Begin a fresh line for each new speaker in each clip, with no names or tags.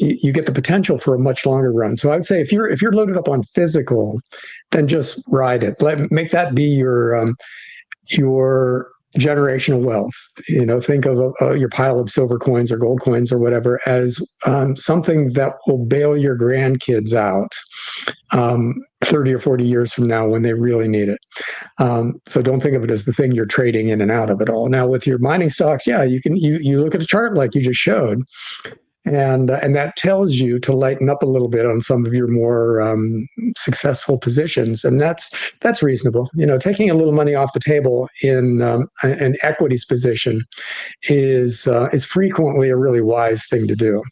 you get the potential for a much longer run. So I would say if you're loaded up on physical, then just ride it. Make that be your generational wealth. Think of your pile of silver coins or gold coins or whatever as something that will bail your grandkids out 30 or 40 years from now when they really need it. So don't think of it as the thing you're trading in and out of it all. Now with your mining stocks, yeah, you look at a chart like you just showed, and that tells you to lighten up a little bit on some of your more successful positions, and that's reasonable. Taking a little money off the table in an equities position is frequently a really wise thing to do.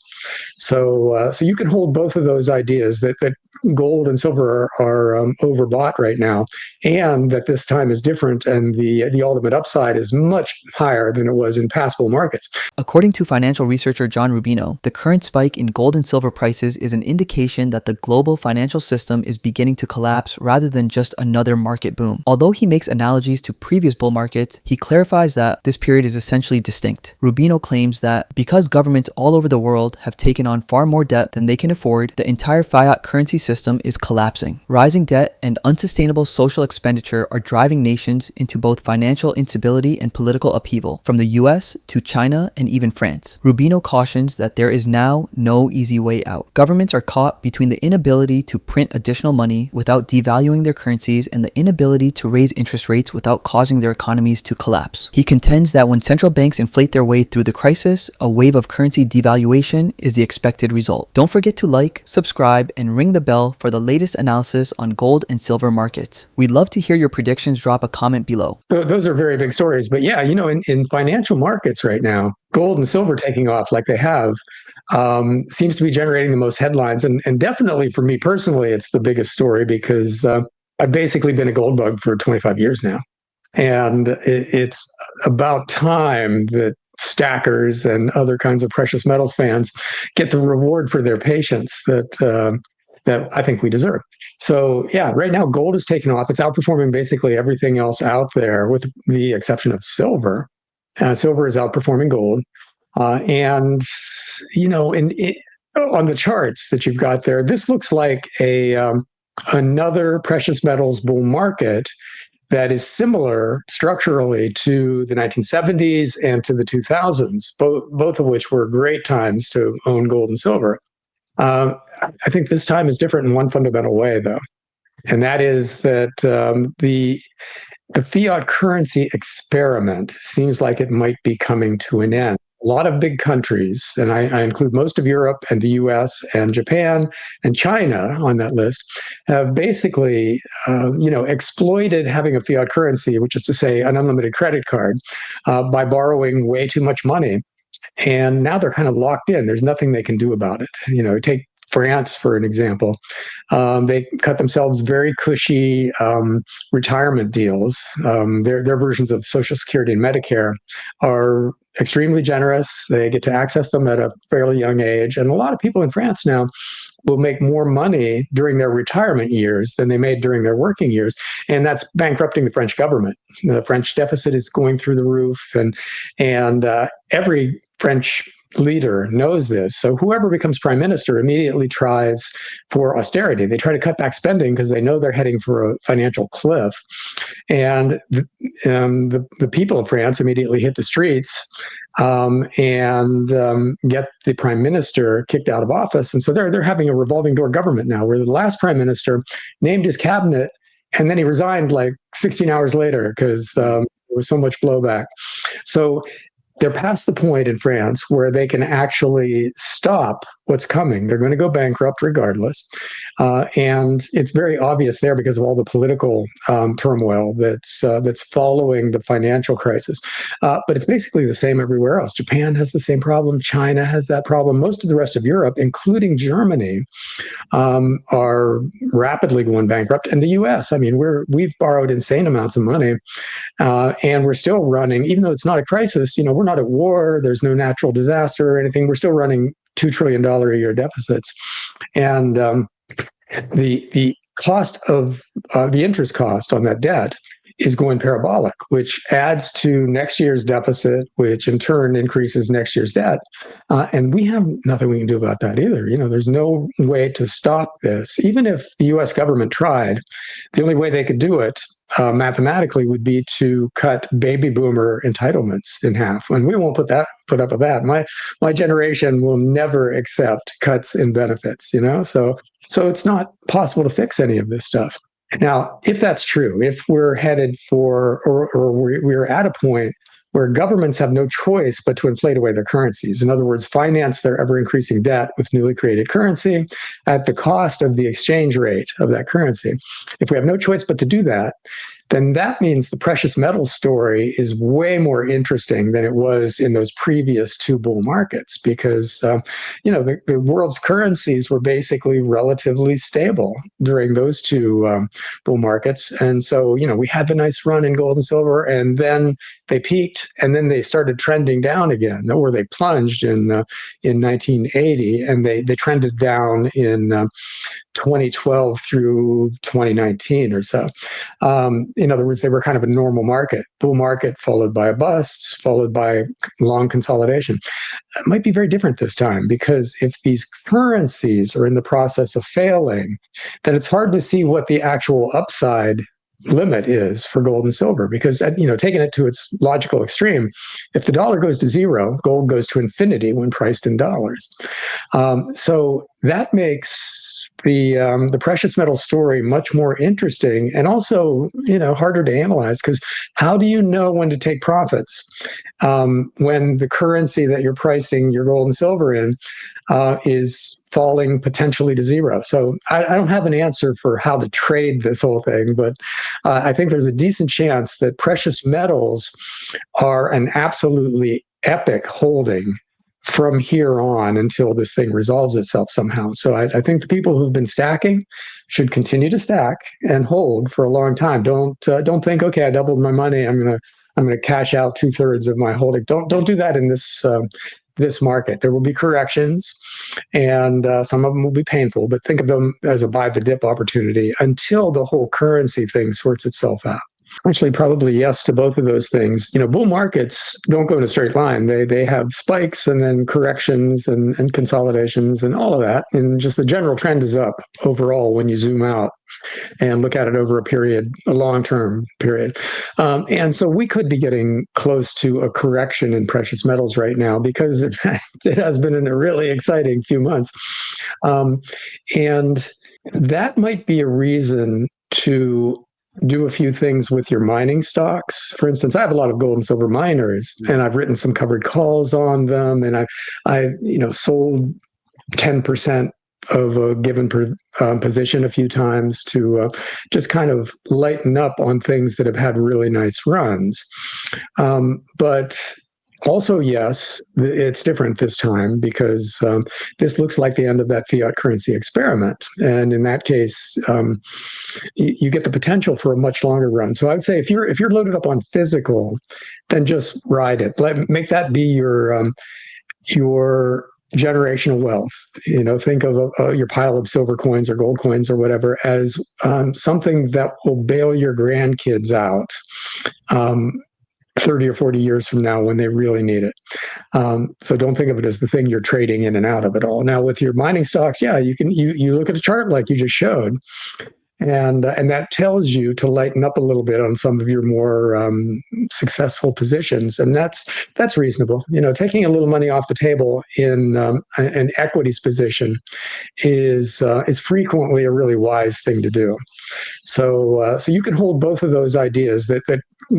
So you can hold both of those ideas that gold and silver are overbought right now, and that this time is different, and the ultimate upside is much higher than it was in past bull markets.
According to financial researcher John Rubino, the current spike in gold and silver prices is an indication that the global financial system is beginning to collapse rather than just another market boom. Although he makes analogies to previous bull markets, he clarifies that this period is essentially distinct. Rubino claims that because governments all over the world have taken on far more debt than they can afford, the entire fiat currency system is collapsing. Rising debt and unsustainable social expenditure are driving nations into both financial instability and political upheaval, from the US to China and even France. Rubino cautions that there is now no easy way out. Governments are caught between the inability to print additional money without devaluing their currencies and the inability to raise interest rates without causing their economies to collapse. He contends that when central banks inflate their way through the crisis, a wave of currency devaluation is the expected result. Don't forget to like, subscribe, and ring the bell for the latest analysis on gold and silver markets. We'd love to hear your predictions. Drop a comment below.
Those are very big stories. But yeah, in financial markets right now, gold and silver taking off like they have seems to be generating the most headlines. And definitely for me personally, it's the biggest story because I've basically been a gold bug for 25 years now. And it's about time that stackers and other kinds of precious metals fans get the reward for their patience that I think we deserve. So yeah, right now gold is taking off. It's outperforming basically everything else out there, with the exception of silver. Silver is outperforming gold, and on the charts that you've got there, this looks like another precious metals bull market that is similar structurally to the 1970s and to the 2000s, both of which were great times to own gold and silver. I think this time is different in one fundamental way, though, and that is that the fiat currency experiment seems like it might be coming to an end. A lot of big countries, and I include most of Europe and the US and Japan and China on that list, have basically exploited having a fiat currency, which is to say an unlimited credit card, by borrowing way too much money. And now they're kind of locked in. There's nothing they can do about it. Take France, for an example. They cut themselves very cushy retirement deals. Their versions of Social Security and Medicare are extremely generous. They get to access them at a fairly young age. And a lot of people in France now will make more money during their retirement years than they made during their working years. And that's bankrupting the French government. The French deficit is going through the roof, and every French leader knows this. So whoever becomes prime minister immediately tries for austerity. They try to cut back spending because they know they're heading for a financial cliff. And the people of France immediately hit the streets and get the prime minister kicked out of office. And so they're having a revolving door government now, where the last prime minister named his cabinet and then he resigned like 16 hours later because there was so much blowback. So they're past the point in France where they can actually stop what's coming. They're going to go bankrupt regardless. And it's very obvious there because of all the political turmoil that's following the financial crisis. But it's basically the same everywhere else. Japan has the same problem. China has that problem. Most of the rest of Europe, including Germany, are rapidly going bankrupt. And the US, we've borrowed insane amounts of money, and we're still running, even though it's not a crisis, we're not at war, there's no natural disaster or anything, we're still running $2 trillion a year deficits. And the cost of the interest cost on that debt is going parabolic, which adds to next year's deficit, which in turn increases next year's debt. And we have nothing we can do about that either. There's no way to stop this. Even if the US government tried, the only way they could do it mathematically would be to cut baby boomer entitlements in half. And we won't put up with that. My generation will never accept cuts in benefits, So it's not possible to fix any of this stuff. Now, if that's true, if we're headed for, or we're at a point where governments have no choice but to inflate away their currencies, in other words, finance their ever-increasing debt with newly created currency at the cost of the exchange rate of that currency. If we have no choice but to do that, then that means the precious metals story is way more interesting than it was in those previous two bull markets, because the world's currencies were basically relatively stable during those two bull markets. And so we had the nice run in gold and silver, and then they peaked, and then they started trending down again, or they plunged in 1980, and they trended down in 2012 through 2019 or so. In other words, they were kind of a normal market, bull market followed by a bust, followed by long consolidation. It might be very different this time, because if these currencies are in the process of failing, then it's hard to see what the actual upside limit is for gold and silver, because taking it to its logical extreme, if the dollar goes to zero, gold goes to infinity when priced in dollars. So that makes the precious metal story much more interesting, and also harder to analyze, because how do you know when to take profits when the currency that you're pricing your gold and silver in is falling potentially to zero? So I don't have an answer for how to trade this whole thing, but I think there's a decent chance that precious metals are an absolutely epic holding from here on until this thing resolves itself somehow. So I think the people who've been stacking should continue to stack and hold for a long time. Don't think, okay, I doubled my money, I'm gonna cash out 2/3 of my holding. Don't do that in this market. There will be corrections, and some of them will be painful, but think of them as a buy the dip opportunity until the whole currency thing sorts itself out. Actually, probably yes to both of those things. Bull markets don't go in a straight line. They have spikes and then corrections and consolidations and all of that. And just the general trend is up overall when you zoom out and look at it over a long-term period. And so we could be getting close to a correction in precious metals right now, because it has been in a really exciting few months. And that might be a reason to do a few things with your mining stocks. For instance, I have a lot of gold and silver miners, and I've written some covered calls on them, and I've sold 10% of a given position a few times to just kind of lighten up on things that have had really nice runs. But also, yes, it's different this time, because this looks like the end of that fiat currency experiment. And in that case, you get the potential for a much longer run. So I would say if you're loaded up on physical, then just ride it. Make that be your generational wealth. Think of your pile of silver coins or gold coins or whatever as something that will bail your grandkids out 30 or 40 years from now when they really need it. So don't think of it as the thing you're trading in and out of it all. Now, with your mining stocks, yeah, you look at a chart like you just showed, and that tells you to lighten up a little bit on some of your more successful positions, and that's reasonable. Taking a little money off the table in an equities position is frequently a really wise thing to do. So you can hold both of those ideas, that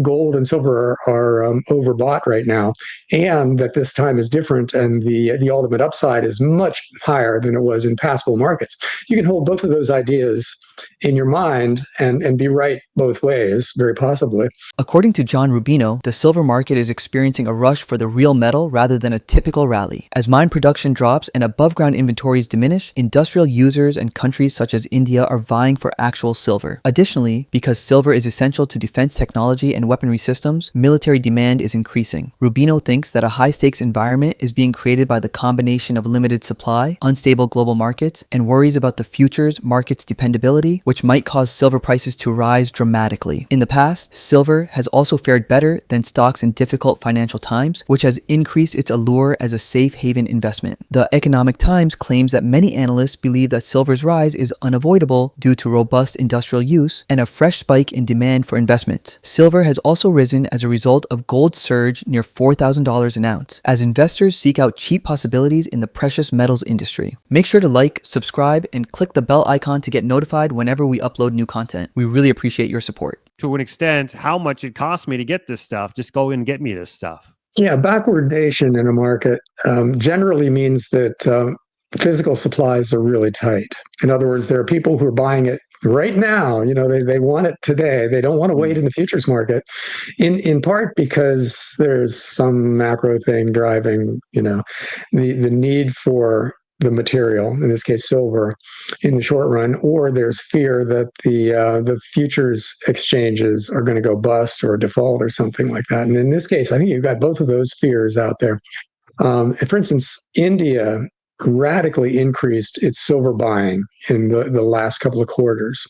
gold and silver are overbought right now, and that this time is different, and the ultimate upside is much higher than it was in past bull markets. You can hold both of those ideas in your mind and be right both ways, very possibly.
According to John Rubino, the silver market is experiencing a rush for the real metal rather than a typical rally. As mine production drops and above-ground inventories diminish, industrial users and countries such as India are vying for actual silver. Additionally, because silver is essential to defense technology and weaponry systems, military demand is increasing. Rubino thinks that a high-stakes environment is being created by the combination of limited supply, unstable global markets, and worries about the future's market's dependability, which which might cause silver prices to rise dramatically. In the past, silver has also fared better than stocks in difficult financial times, which has increased its allure as a safe haven investment. The Economic Times claims that many analysts believe that silver's rise is unavoidable due to robust industrial use and a fresh spike in demand for investments. Silver has also risen as a result of gold's surge near $4,000 an ounce, as investors seek out cheap possibilities in the precious metals industry. Make sure to like, subscribe, and click the bell icon to get notified whenever we upload new content. We really appreciate your support.
To an extent, how much it cost me to get this stuff. Just go and get me this stuff.
Yeah, backwardation in a market generally means that physical supplies are really tight. In other words, there are people who are buying it right now. They want it today. They don't want to wait in the futures market, in part because there's some macro thing driving, the need for the material, in this case silver, in the short run, or there's fear that the futures exchanges are going to go bust or default or something like that. And in this case, I think you've got both of those fears out there. For instance, India radically increased its silver buying in the last couple of quarters.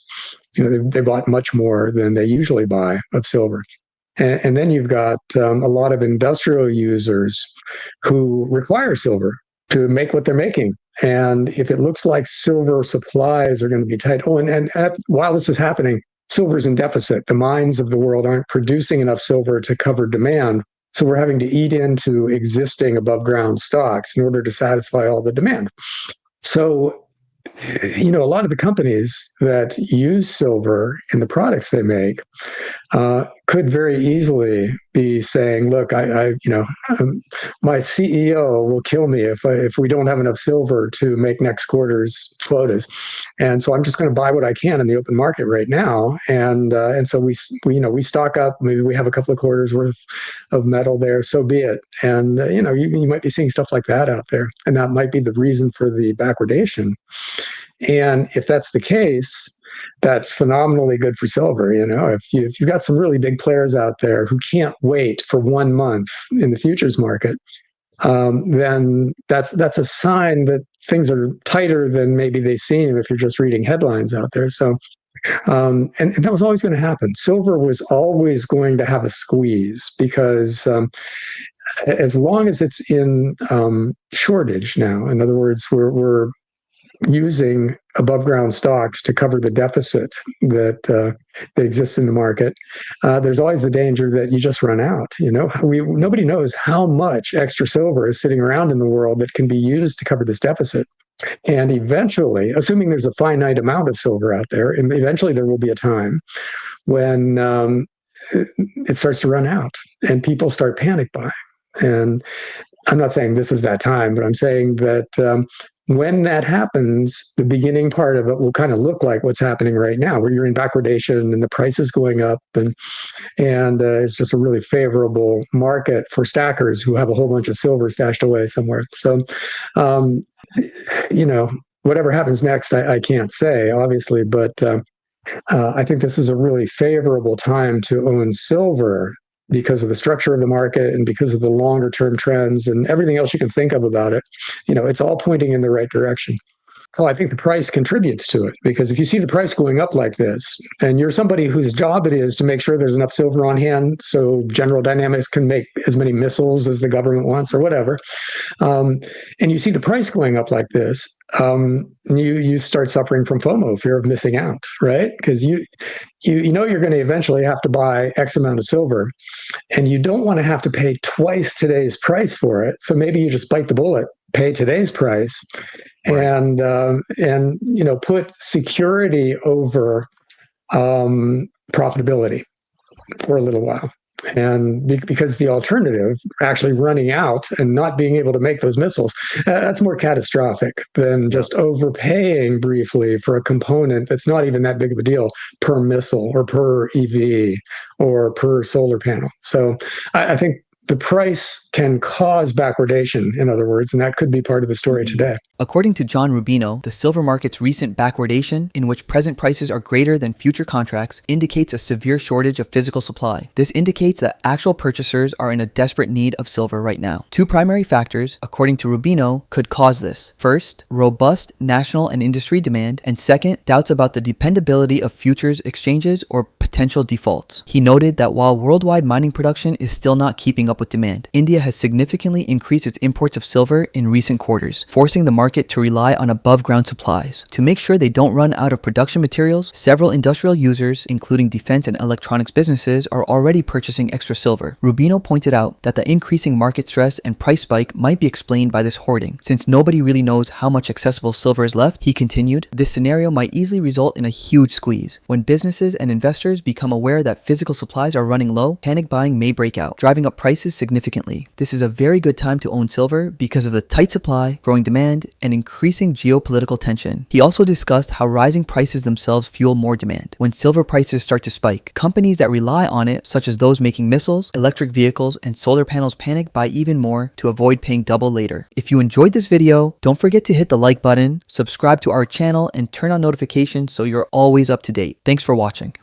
They bought much more than they usually buy of silver. And then you've got a lot of industrial users who require silver to make what they're making. And if it looks like silver supplies are going to be tight, while this is happening, silver's in deficit. The mines of the world aren't producing enough silver to cover demand. So we're having to eat into existing above ground stocks in order to satisfy all the demand. So, a lot of the companies that use silver in the products they make could very easily be saying, "Look, my CEO will kill me if we don't have enough silver to make next quarter's quotas, and so I'm just going to buy what I can in the open market right now." And so we stock up. Maybe we have a couple of quarters worth of metal there. So be it. And you might be seeing stuff like that out there, and that might be the reason for the backwardation. And if that's the case, that's phenomenally good for silver. If you've got some really big players out there who can't wait for 1 month in the futures market, then that's a sign that things are tighter than maybe they seem if you're just reading headlines out there. So, and that was always going to happen. Silver was always going to have a squeeze because as long as it's in shortage now, in other words, we're using above ground stocks to cover the deficit that exists in the market, there's always the danger that you just run out. Nobody knows how much extra silver is sitting around in the world that can be used to cover this deficit. And eventually, assuming there's a finite amount of silver out there, and eventually there will be a time when it starts to run out and people start panic buying. And I'm not saying this is that time, but I'm saying that when that happens, the beginning part of it will kind of look like what's happening right now, where you're in backwardation and the price is going up, and it's just a really favorable market for stackers who have a whole bunch of silver stashed away somewhere. So, whatever happens next, I can't say, obviously, but I think this is a really favorable time to own silver because of the structure of the market and because of the longer term trends and everything else you can think of about it. It's all pointing in the right direction. Well, I think the price contributes to it, because if you see the price going up like this, and you're somebody whose job it is to make sure there's enough silver on hand so General Dynamics can make as many missiles as the government wants or whatever, and you see the price going up like this, you start suffering from FOMO, fear of missing out, right? Because you know you're going to eventually have to buy X amount of silver, and you don't want to have to pay twice today's price for it. So maybe you just bite the bullet, pay today's price, and put security over profitability for a little while. And because the alternative, actually running out and not being able to make those missiles, that's more catastrophic than just overpaying briefly for a component that's not even that big of a deal per missile or per EV or per solar panel. So I think the price can cause backwardation, in other words, and that could be part of the story today.
According to John Rubino, the silver market's recent backwardation, in which present prices are greater than future contracts, indicates a severe shortage of physical supply. This indicates that actual purchasers are in a desperate need of silver right now. Two primary factors, according to Rubino, could cause this. First, robust national and industry demand, and second, doubts about the dependability of futures exchanges or potential defaults. He noted that while worldwide mining production is still not keeping up with demand, India has significantly increased its imports of silver in recent quarters, forcing the market to rely on above-ground supplies. To make sure they don't run out of production materials, several industrial users, including defense and electronics businesses, are already purchasing extra silver. Rubino pointed out that the increasing market stress and price spike might be explained by this hoarding. Since nobody really knows how much accessible silver is left, he continued, this scenario might easily result in a huge squeeze. When businesses and investors become aware that physical supplies are running low, panic buying may break out, driving up prices significantly. This is a very good time to own silver because of the tight supply, growing demand, and increasing geopolitical tension. He also discussed how rising prices themselves fuel more demand. When silver prices start to spike, companies that rely on it, such as those making missiles, electric vehicles, and solar panels, panic buy even more to avoid paying double later. If you enjoyed this video, don't forget to hit the like button, subscribe to our channel, and turn on notifications so you're always up to date. Thanks for watching.